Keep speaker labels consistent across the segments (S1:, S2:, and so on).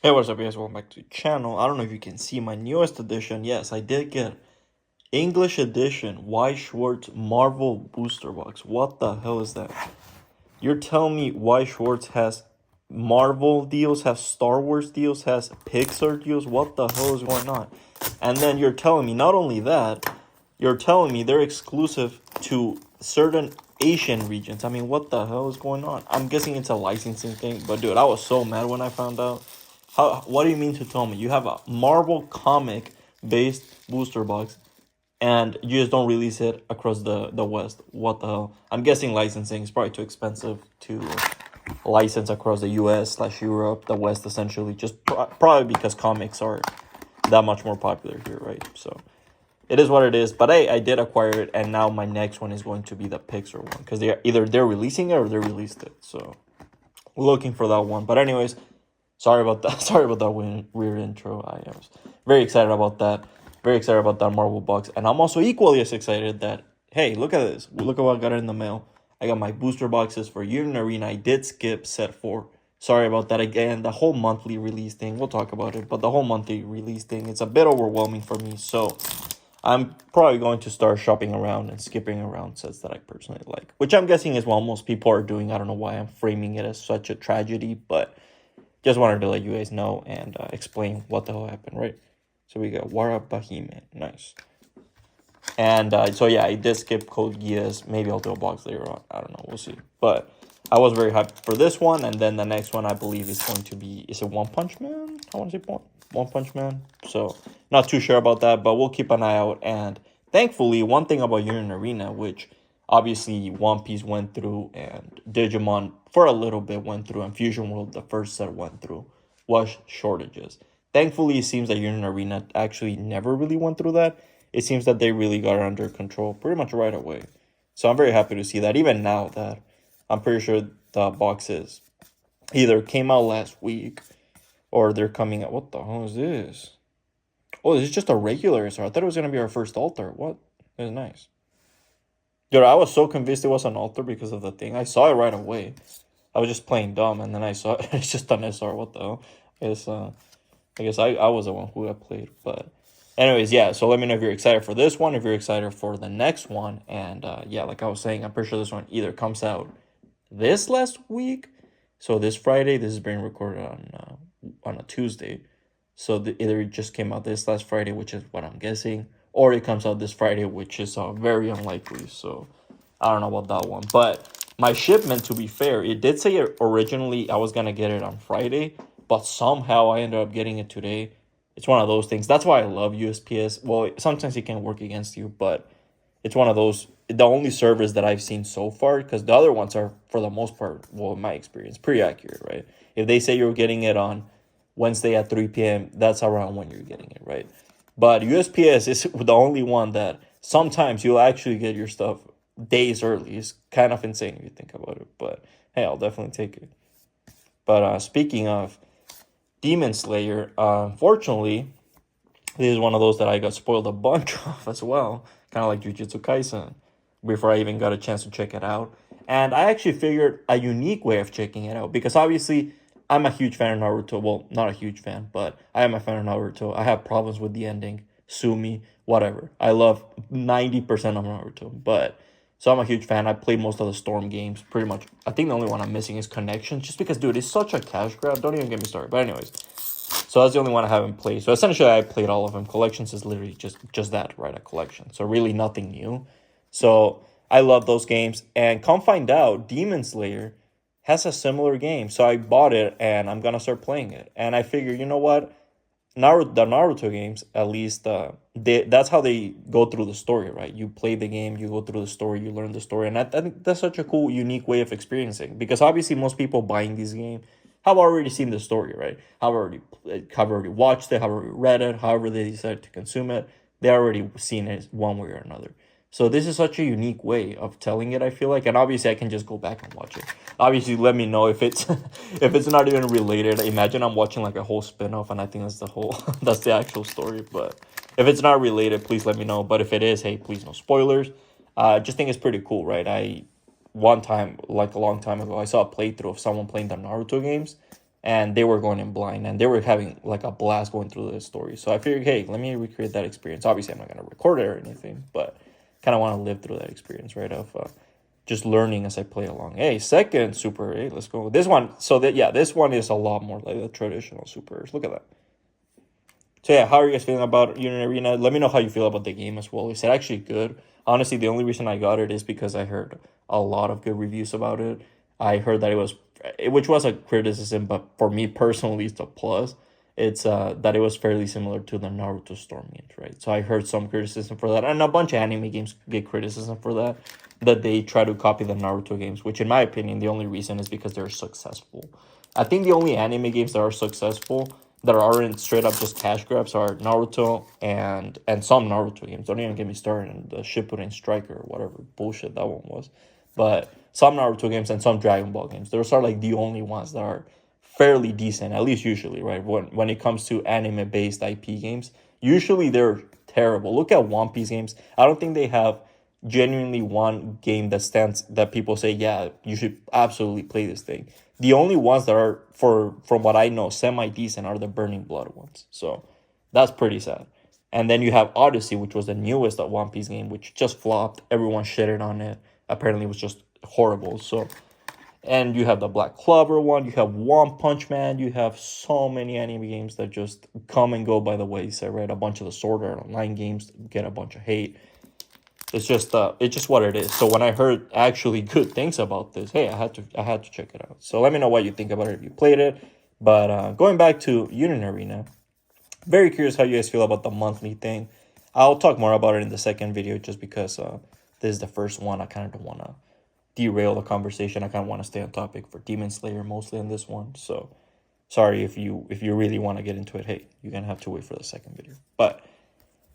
S1: Hey, what's up, guys? Welcome back to the channel. I don't know if you can see my newest edition. Yes, I did get English edition Y Schwartz Marvel booster box. What the hell is that? You're telling me Y Schwartz has Marvel deals, has Star Wars deals, has Pixar deals? What the hell is going on? And then you're telling me not only that, you're telling me they're exclusive to certain Asian regions. I mean, what the hell is going on? I'm guessing it's a licensing thing, but dude, I was so mad when I found out. How? What do you mean to tell me you have a Marvel comic based booster box and you just don't release it across the West? What the hell? I'm guessing licensing is probably too expensive to license across the US/Europe, the West, essentially. Just probably because comics are that much more popular here, right? So it is what it is. But I did acquire it, and now my next one is going to be the Pixar one because they're releasing it or they released it. So looking for that one. But anyways, sorry about that. Sorry about that weird intro. I was very excited about that. Very excited about that Marvel box, and I'm also equally as excited that hey, look at this. Look at what I got in the mail. I got my booster boxes for Union Arena. I did skip set 4. Sorry about that again. The whole monthly release thing. We'll talk about it, but the whole monthly release thing, it's a bit overwhelming for me. So I'm probably going to start shopping around and skipping around sets that I personally like, which I'm guessing is what most people are doing. I don't know why I'm framing it as such a tragedy, but just wanted to let you guys know and explain what the hell happened, right? So we got Wara Bahime. Nice. And so yeah, I did skip Code Geass. Maybe I'll do a box later on. I don't know. We'll see. But I was very hyped for this one. And then the next one I believe is going to be, is it One Punch Man? I want to say One Punch Man. So not too sure about that, but we'll keep an eye out. And thankfully, one thing about Union Arena, which obviously One Piece went through and Digimon for a little bit went through, and Fusion World, the first set went through, was shortages. Thankfully, it seems that Union Arena actually never really went through that. It seems that they really got it under control pretty much right away. So I'm very happy to see that. Even now that I'm pretty sure the boxes either came out last week or they're coming out. What the hell is this? Oh, this is just a regular SR. I thought it was going to be our first altar. What? This is nice. Dude, I was so convinced it was an altar because of the thing. I saw it right away. I was just playing dumb, and then I saw it. It's just an SR. What the hell? I guess I was the one who got played. But anyways, yeah. So let me know if you're excited for this one, if you're excited for the next one. And yeah, like I was saying, I'm pretty sure this one either comes out this last week. So this Friday, this is being recorded on a Tuesday. So either it just came out this last Friday, which is what I'm guessing, or it comes out this Friday, which is very unlikely. So I don't know about that one. But my shipment, to be fair, it did say originally I was going to get it on Friday, but somehow I ended up getting it today. It's one of those things. That's why I love USPS. Well, sometimes it can work against you, but it's one of those, the only service that I've seen so far, because the other ones are, for the most part, well, in my experience, pretty accurate, right? If they say you're getting it on Wednesday at 3 p.m., that's around when you're getting it, right? But USPS is the only one that sometimes you'll actually get your stuff days early. It's kind of insane if you think about it. But hey, I'll definitely take it. But speaking of Demon Slayer, unfortunately, this is one of those that I got spoiled a bunch of as well. Kind of like Jujutsu Kaisen before I even got a chance to check it out. And I actually figured a unique way of checking it out because obviously I'm a huge fan of Naruto. Well, not a huge fan, but I am a fan of Naruto. I have problems with the ending. Sue me, whatever. I love 90% of Naruto, but so I'm a huge fan. I played most of the Storm games, pretty much. I think the only one I'm missing is Connections, just because, dude, it's such a cash grab. Don't even get me started. But anyways, so that's the only one I haven't played. So essentially, I played all of them. Collections is literally just that, right? A collection. So really nothing new. So I love those games. And come find out, Demon Slayer has a similar game. So I bought it and I'm gonna start playing it. And I figure, you know what? The Naruto games, at least, that's how they go through the story, right? You play the game, you go through the story, you learn the story, and I think that's such a cool, unique way of experiencing. Because obviously, most people buying these games have already seen the story, right? Have already watched it, have already read it, however they decide to consume it, they already seen it one way or another. So this is such a unique way of telling it, I feel like, and obviously I can just go back and watch it. Obviously, let me know if it's if it's not even related. Imagine I'm watching like a whole spin-off and I think that's the whole that's the actual story. But if it's not related, please let me know. But if it is, hey, please no spoilers. I just think it's pretty cool, right? I one time, like a long time ago, I saw a playthrough of someone playing the Naruto games, and they were going in blind, and they were having like a blast going through the story. So I figured, hey, let me recreate that experience. Obviously, I'm not gonna record it or anything, but kind of want to live through that experience, right? Of just learning as I play along. Hey, second super. Hey, let's go. This one. So that yeah, this one is a lot more like the traditional supers. Look at that. So yeah, how are you guys feeling about Unit Arena? Let me know how you feel about the game as well. Is it actually good? Honestly, the only reason I got it is because I heard a lot of good reviews about it. I heard that which was a criticism, but for me personally, it's a plus. It's that it was fairly similar to the Naruto Storm games, right? So I heard some criticism for that, and a bunch of anime games get criticism for that. That they try to copy the Naruto games, which in my opinion, the only reason is because they're successful. I think the only anime games that are successful that aren't straight up just cash grabs are Naruto and some Naruto games. Don't even get me started on the Shippuden Striker or whatever bullshit that one was. But some Naruto games and some Dragon Ball games. Those are like the only ones that are fairly decent, at least usually, right? When it comes to anime based IP games, usually they're terrible. Look at One Piece games. I don't think they have genuinely one game that people say, yeah, you should absolutely play this thing. The only ones that are from what I know semi decent are the Burning Blood ones. So that's pretty sad. And then you have Odyssey, which was the newest One Piece game, which just flopped. Everyone shitted on it. Apparently, it was just horrible. So, and you have the Black Clover one. You have One Punch Man. You have so many anime games that just come and go by the wayside, right? A bunch of the Sword Art Online games get a bunch of hate. It's just what it is. So when I heard actually good things about this, hey, I had to check it out. So let me know what you think about it if you played it. But going back to Unit Arena, very curious how you guys feel about the monthly thing. I'll talk more about it in the second video just because this is the first one. I kind of don't want to derail the conversation. I kind of want to stay on topic for Demon Slayer mostly in this one. So sorry if you really want to get into it. Hey, you're gonna have to wait for the second video. But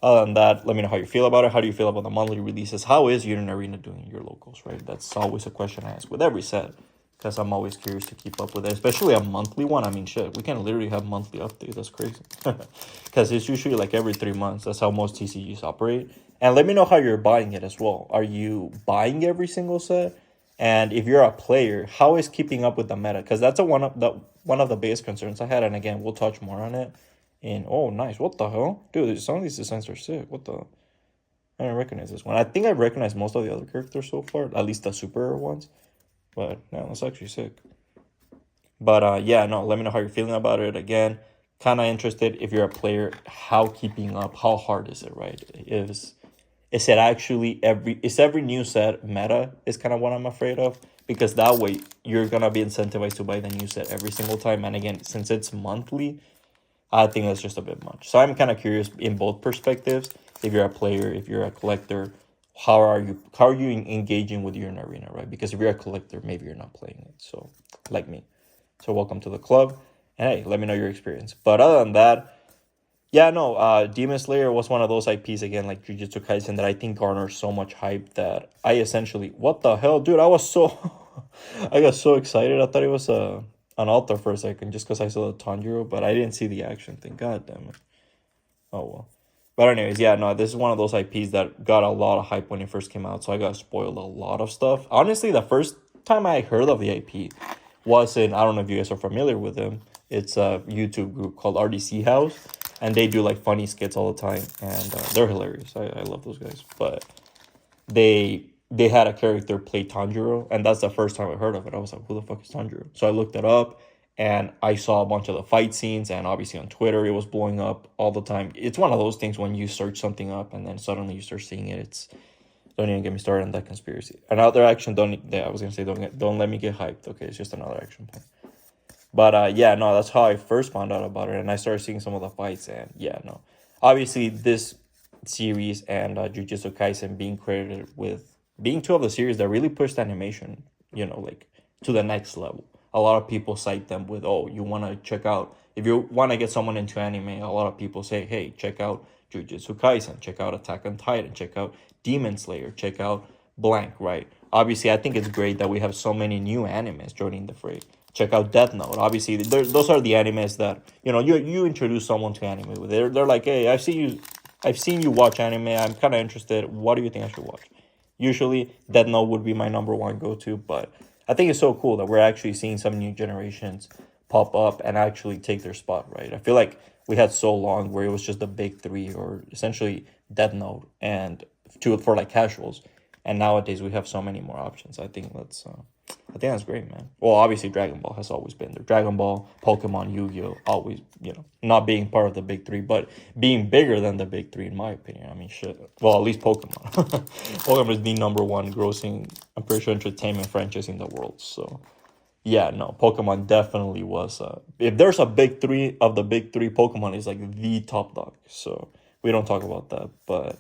S1: other than that, let me know how you feel about it. How do you feel about the monthly releases? How is Unit Arena doing in your locals, right? That's always a question I ask with every set because I'm always curious to keep up with it, especially a monthly one. I mean, shit, we can literally have monthly updates. That's crazy because it's usually like every 3 months. That's how most TCGs operate. And let me know how you're buying it as well. Are you buying every single set? And if you're a player, how is keeping up with the meta? Because that's one of the biggest concerns I had. And again, we'll touch more on it. And oh, nice! What the hell, dude? Some of these designs are sick. What the? I don't recognize this one. I think I recognize most of the other characters so far, at least the super ones. But yeah, that's actually sick. But yeah, no. Let me know how you're feeling about it. Again, kind of interested if you're a player. How keeping up? How hard is it? Right? Is it actually every new set meta? Is kind of what I'm afraid of because that way you're gonna be incentivized to buy the new set every single time. And again, since it's monthly, I think that's just a bit much. So I'm kind of curious in both perspectives. If you're a player, if you're a collector, how are you engaging with your arena, right? Because if you're a collector, maybe you're not playing it. So like me. So welcome to the club. And hey, let me know your experience. But other than that, yeah, no, Demon Slayer was one of those IPs again, like Jujutsu Kaisen, that I think garnered so much hype that I essentially, what the hell, dude? I was so, I got so excited. I thought it was an altar for a second just because I saw the Tanjiro, but I didn't see the action thing. God damn it. Oh well. But anyways, yeah, no, this is one of those IPs that got a lot of hype when it first came out, so I got spoiled a lot of stuff. Honestly, the first time I heard of the IP was in, I don't know if you guys are familiar with them. It's a YouTube group called RDC House, and they do like funny skits all the time, and they're hilarious. I love those guys. But they had a character play Tanjiro, and that's the first time I heard of it. I was like, who the fuck is Tanjiro? So I looked it up, and I saw a bunch of the fight scenes, and obviously on Twitter, it was blowing up all the time. It's one of those things when you search something up, and then suddenly you start seeing it. It's don't even get me started on that conspiracy. Another action, I was gonna say don't let me get hyped. Okay, it's just another action point. But yeah, no, that's how I first found out about it, and I started seeing some of the fights, and yeah, no. Obviously, this series and Jujutsu Kaisen being credited with being two of the series that really pushed animation, like to the next level. A lot of people cite them with, oh, you want to check out, if you want to get someone into anime, a lot of people say, hey, check out Jujutsu Kaisen, check out Attack on Titan, check out Demon Slayer, check out blank, right? Obviously, I think it's great that we have so many new animes joining the fray. Check out Death Note. Obviously, those are the animes that, you introduce someone to anime with. They're like, hey, I've seen you watch anime. I'm kind of interested. What do you think I should watch? Usually, Death Note would be my number one go-to, but I think it's so cool that we're actually seeing some new generations pop up and actually take their spot, right? I feel like we had so long where it was just the big three or essentially Death Note and two for like casuals, and nowadays we have so many more options. I think that's great, man. Well, obviously Dragon Ball has always been there. Dragon Ball, Pokemon, Yu-Gi-Oh, always, not being part of the big three, but being bigger than the big three in my opinion. I mean, shit. Well, at least Pokemon. Pokemon is the number one grossing, I'm pretty sure, entertainment franchise in the world. So yeah, no, Pokemon definitely was. If there's a big three of the big three, Pokemon is like the top dog. So we don't talk about that. But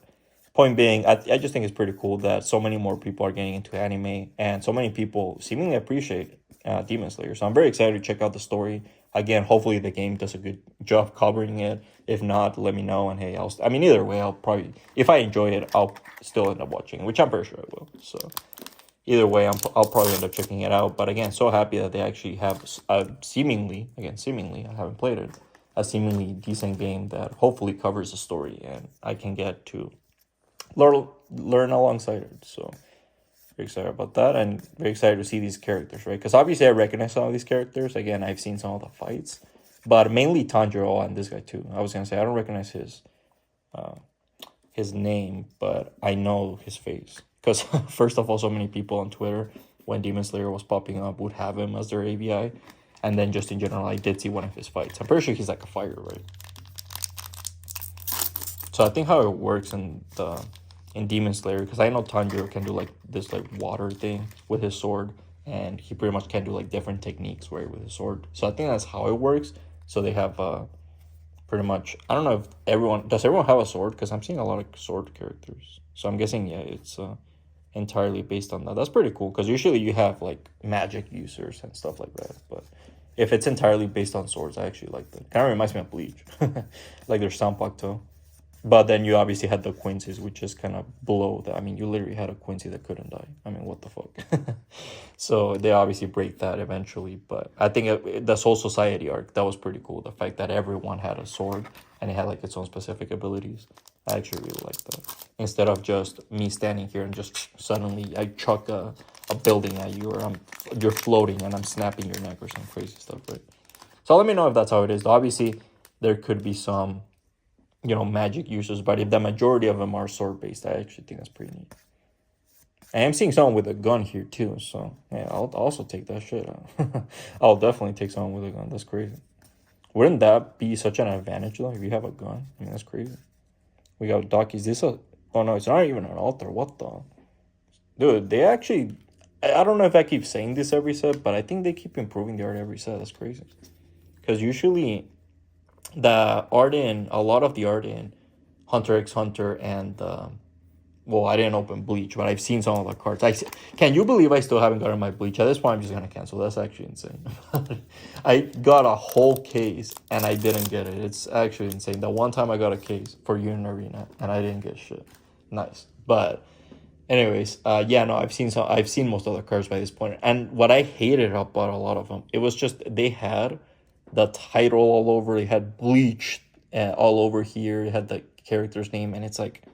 S1: point being, I just think it's pretty cool that so many more people are getting into anime and so many people seemingly appreciate Demon Slayer. So I'm very excited to check out the story. Again, hopefully the game does a good job covering it. If not, let me know. And hey, I mean, either way, I'll probably, if I enjoy it, I'll still end up watching it, which I'm pretty sure I will. So either way, I'll probably end up checking it out. But again, so happy that they actually have a seemingly, I haven't played it, a seemingly decent game that hopefully covers the story and I can get to learn alongside it. So very excited about that and very excited to see these characters, right? Because obviously I recognize some of these characters. Again, I've seen some of the fights, but mainly Tanjiro and this guy too. I was gonna say I don't recognize his name, but I know his face. Because first of all, so many people on Twitter, when Demon Slayer was popping up, would have him as their AVI. And then just in general, I did see one of his fights. I'm pretty sure he's like a fighter, right? So I think how it works in Demon Slayer, because I know Tanjiro can do like this like water thing with his sword, and he pretty much can do like different techniques right with his sword. So I think that's how it works. So they have pretty much, I don't know if everyone have a sword, because I'm seeing a lot of sword characters. So I'm guessing yeah, it's entirely based on that. That's pretty cool, because usually you have like magic users and stuff like that, but if it's entirely based on swords, I actually like that. Kind of reminds me of Bleach. Like there's Sanpakto. But then you obviously had the Quincy's, which is kind of below that. I mean, you literally had a Quincy that couldn't die. I mean, what the fuck? So they obviously break that eventually. But I think the Soul Society arc, that was pretty cool. The fact that everyone had a sword and it had like its own specific abilities. I actually really like that. Instead of just me standing here and just suddenly I chuck a building at you, or you're floating and I'm snapping your neck or some crazy stuff, right? So let me know if that's how it is. Obviously, there could be some magic users, but if the majority of them are sword based, I actually think that's pretty neat. I am seeing someone with a gun here too, so yeah, I'll also take that shit out. I'll definitely take someone with a gun. That's crazy. Wouldn't that be such an advantage though if you have a gun? I mean, that's crazy. We got Doc. Is this a? Oh no, it's not even an altar. What the? Dude, they actually. I don't know if I keep saying this every set, but I think they keep improving the art every set. That's crazy. Because usually the art in a lot of the art in Hunter x Hunter and well, I didn't open Bleach, but I've seen some of the cards. Can you believe I still haven't gotten my Bleach? At this point, I'm just gonna cancel. That's actually insane. I got a whole case and I didn't get it. It's actually insane. The one time I got a case for Union Arena and I didn't get shit. Nice, but anyways, yeah, no, I've seen most of the cards by this point, and what I hated about a lot of them, it was just they had the title all over. They had Bleach all over here. It had the character's name, and it's like,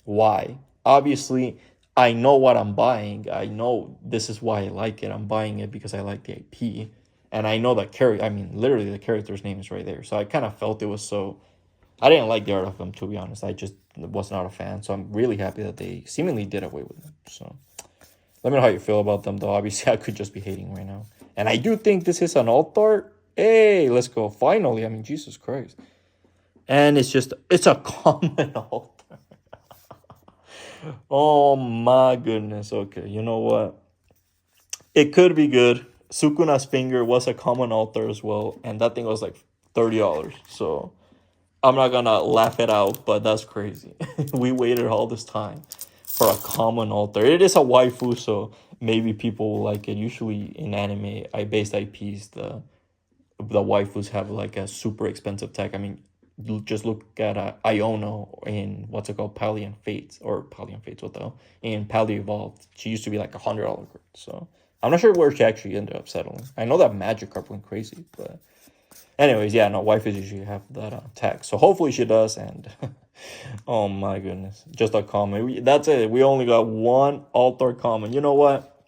S1: why? Obviously, I know what I'm buying. I know this is why I like it. I'm buying it because I like the IP, and I know that character. I mean, literally, the character's name is right there. So I kind of felt it was so. I didn't like the art of them, to be honest. I just was not a fan. So I'm really happy that they seemingly did away with them. So let me know how you feel about them, though. Obviously, I could just be hating right now. And I do think this is an alt art. Hey, let's go. Finally. I mean, Jesus Christ. And it's a common altar. Oh my goodness. Okay, you know what? It could be good. Sukuna's finger was a common altar as well. And that thing was like $30. So I'm not gonna laugh it out, but that's crazy. We waited all this time for a common altar. It is a waifu, so maybe people will like it. Usually in anime, based IPs, the waifus have like a super expensive tech. I mean, just look at Iono in what's it called, Palian Fates, what the hell? In Pali Evolved, she used to be like $100 card. So I'm not sure where she actually ended up settling. I know that Magikarp went crazy, but anyways, yeah, no, waifus usually have that tag. So hopefully she does, and oh my goodness, just a comment. That's it. We only got one altar comment. You know what?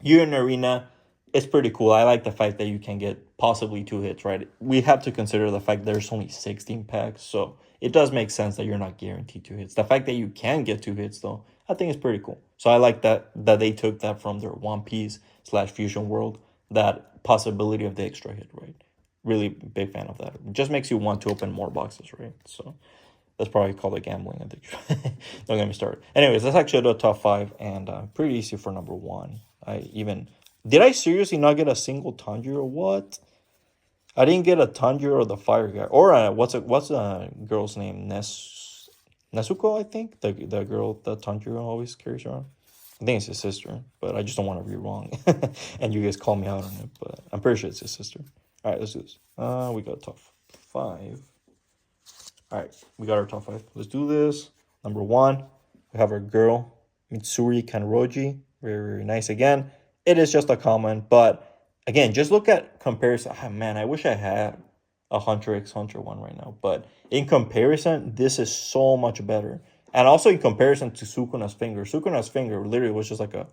S1: You're in Arena. it's pretty cool. I like the fact that you can get possibly 2 hits, right? We have to consider the fact there's only 16 packs, so it does make sense that you're not guaranteed 2 hits. The fact that you can get 2 hits, though, I think is pretty cool. So I like that they took that from their One Piece / Fusion World, that possibility of the extra hit, right? Really big fan of that. It just makes you want to open more boxes, right? So that's probably called a gambling addiction. Don't get me started. Anyways, let's actually do a top 5, and pretty easy for number 1. Did I seriously not get a single Tanjiro? What? I didn't get a Tanjiro or the Fire Guy, or what's a girl's name? Nezuko, I think, the girl that Tanjiro always carries around. I think it's his sister, but I just don't want to be wrong, and you guys call me out on it. But I'm pretty sure it's his sister. All right, let's do this. We got top 5. All right, we got our top 5. Let's do this. Number 1, we have our girl, Mitsuri Kanroji. Very, very nice. Again, it is just a common, but again, just look at comparison. Oh, man, I wish I had a Hunter x Hunter one right now, but in comparison, this is so much better. And also in comparison to Sukuna's finger literally was just like a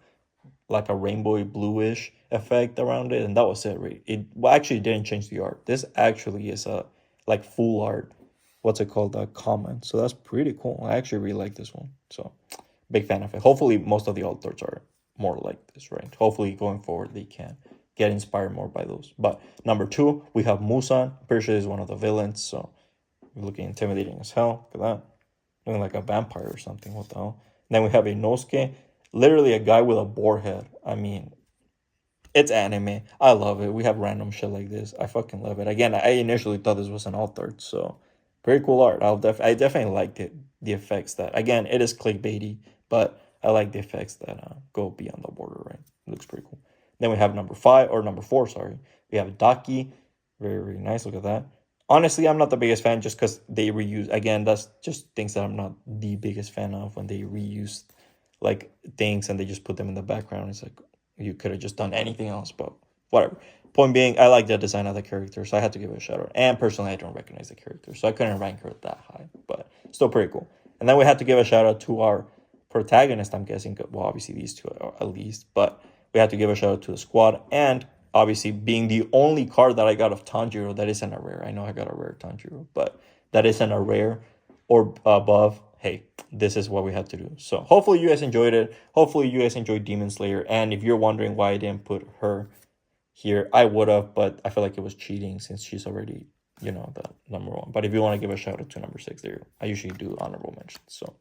S1: rainbowy bluish effect around it, and that was it. Right? It actually didn't change the art. This actually is a like full art. What's it called? A comment. So that's pretty cool. I actually really like this one. So big fan of it. Hopefully most of the alters are more like this, right? Hopefully going forward they can get inspired more by those. But number 2, we have Musan. Pretty sure is one of the villains. So looking intimidating as hell. Look at that. Looking like a vampire or something. What the hell? And then we have Inosuke. Literally a guy with a boar head. I mean, it's anime. I love it. We have random shit like this. I fucking love it. Again, I initially thought this was an altered, so pretty cool art. I definitely like the effects that, again, it is clickbaity, but I like the effects that go beyond the border, right? It looks pretty cool. Then we have number 4, sorry. We have Daki. Very, very nice. Look at that. Honestly, I'm not the biggest fan just because they reuse. Again, that's just things that I'm not the biggest fan of when they reuse like things and they just put them in the background. It's like you could have just done anything else, but whatever. Point being, I like the design of the character, so I had to give it a shout out. And personally, I don't recognize the character, so I couldn't rank her that high, but still pretty cool. And then we had to give a shout out to our protagonist, I'm guessing. Well, obviously these two at least, but we had to give a shout out to the squad. And obviously, being the only card that I got of Tanjiro that isn't a rare. I know I got a rare Tanjiro, but that isn't a rare or above. Hey, this is what we had to do. So hopefully you guys enjoyed it. Hopefully you guys enjoyed Demon Slayer. And if you're wondering why I didn't put her here, I would have, but I feel like it was cheating since she's already, the number 1. But if you want to give a shout out to number 6 there, I usually do honorable mentions. So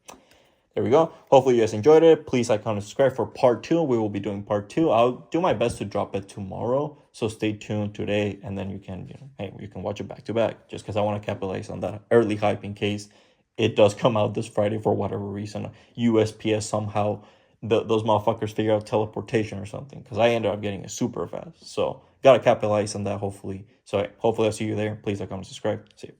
S1: there we go. Hopefully you guys enjoyed it. Please like, comment, subscribe for part 2. We will be doing part 2. I'll do my best to drop it tomorrow. So stay tuned today, and then you can, you can watch it back to back. Just because I want to capitalize on that early hype in case it does come out this Friday for whatever reason. USPS somehow those motherfuckers figure out teleportation or something. Because I ended up getting it super fast. So gotta capitalize on that. Hopefully. So hopefully I'll see you there. Please like, comment, subscribe. See you.